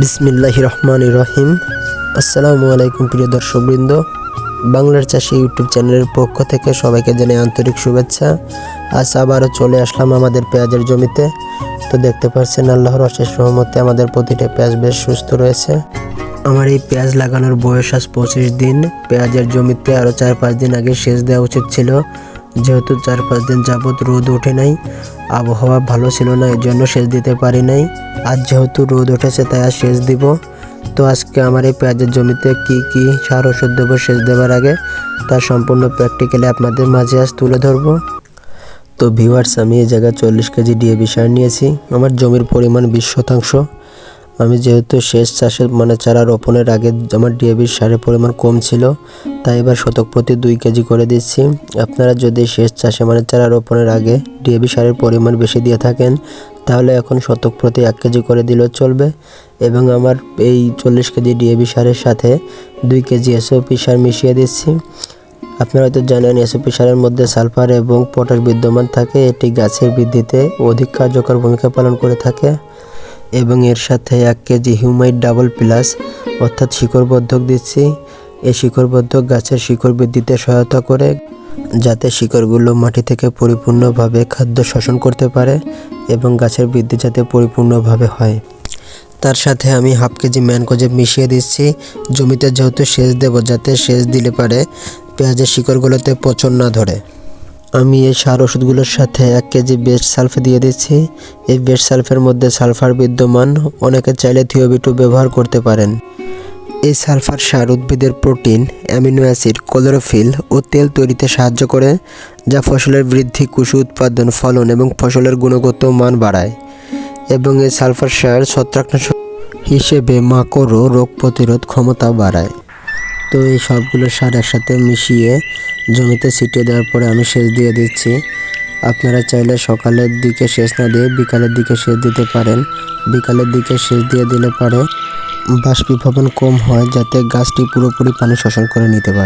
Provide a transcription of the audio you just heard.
বিসমিল্লাহির রহমানির রহিম। আসসালামু আলাইকুম প্রিয় দর্শকবৃন্দ, বাংলার চাষি ইউটিউব চ্যানেলের পক্ষ থেকে সবাইকে জানাই আন্তরিক শুভেচ্ছা। আজ আবারও চলে আসলাম আমাদের পেঁয়াজের জমিতে। তো দেখতে পাচ্ছেন আল্লাহর অশেষ রহমতে আমাদের প্রতিটা পেঁয়াজ বেশ সুস্থ রয়েছে। আমার এই পেঁয়াজ লাগানোর বয়স আজ 25 দিন। পেঁয়াজের জমিতে আরও 4-5 দিন আগে সেচ দেওয়া উচিত ছিল, যেহেতু 4-5 দিন যাবৎ রোদ ওঠে নাই, আবহাওয়া ভালো ছিল না, এর জন্য সেচ দিতে পারি নাই। আজ যেহেতু রোদ উঠেছে তাই আজ সেচ দিব। তো আজকে আমার এই পেঁয়াজের জমিতে কি সার ওষুধ দেবো সেচ দেওয়ার আগে, তার সম্পূর্ণ প্র্যাকটিক্যালি আপনাদের মাঝে আজ তুলে ধরবো। তো ভিউয়ার্স, আমি এই জায়গায় 40 কেজি ডিএপি সার নিয়েছি। আমার জমির পরিমাণ 20%। আমি যেহেতু শেষ চাষের চারা রোপণের আগে আমার ডিএপি সারের পরিমাণ কম ছিল, তাই এবার শতক প্রতি 2 কেজি করে দিচ্ছি। আপনারা যদি শেষ চাষে চারা রোপণের আগে ডিএপি সারের পরিমাণ বেশি দিয়ে থাকেন, তাহলে এখন শতক প্রতি 1 কেজি করে দিলেও চলবে। এবং আমার এই 40 কেজি ডিএপি সারের সাথে 2 কেজি এসওপি সার মিশিয়ে দিচ্ছি। আপনারা হয়তো জানেন এসওপি সারের মধ্যে সালফার এবং পটাশ বিদ্যমান থাকে, এটি গাছের বৃদ্ধিতে অধিক কার্যকর ভূমিকা পালন করে থাকে। এবং এর সাথে 1 কেজি হিউমাইট ডাবল প্লাস অর্থাৎ শিকড়বর্ধক দিচ্ছি। এই শিকড়বর্ধক গাছের শিকড় বৃদ্ধিতে সহায়তা করে, যাতে শিকড়গুলো মাটি থেকে পরিপূর্ণভাবে খাদ্য শোষণ করতে পারে এবং গাছের বৃদ্ধি যাতে পরিপূর্ণভাবে হয়। তার সাথে আমি 1/2 কেজি ম্যানকোজেব মিশিয়ে দিচ্ছি। জমিতে যেহেতু সেচ দেব, যাতে সেচ দিলে পারে পেঁয়াজের শিকড়গুলোতে পচন না ধরে। আমি এই সার ওষুধগুলোর সাথে 1 কেজি বেস্ট সালফ দিয়ে দিচ্ছি। এই বেস্ট সালফের মধ্যে সালফার বিদ্যমান, অনেকে চাইলে থিওবি2 ব্যবহার করতে পারেন। এই সালফার সার উদ্ভিদের প্রোটিন, অ্যামিনো অ্যাসিড, ক্লোরোফিল ও তেল তৈরিতে সাহায্য করে, যা ফসলের বৃদ্ধি, কুশি উৎপাদন, ফলন এবং ফসলের গুণগত মান বাড়ায়। এবং এই সালফার সার ছত্রাকনাশক হিসেবে মাকড় ও রোগ প্রতিরোধ ক্ষমতা বাড়ায়। তো এই সবগুলো সার একসাথে মিশিয়ে জমিতে ছিটিয়ে দেওয়ার পরে আমি সেচ দিয়ে দিচ্ছি। আপনারা চাইলে সকালের দিকে সেচ না দিয়ে বিকালের দিকে সেচ দিতে পারেন। বিকালের দিকে সেচ দিয়ে দিলে পারে বাষ্পীভবন কম হয়, যাতে গাছটি পুরোপুরি পানি শোষণ করে নিতে পারে।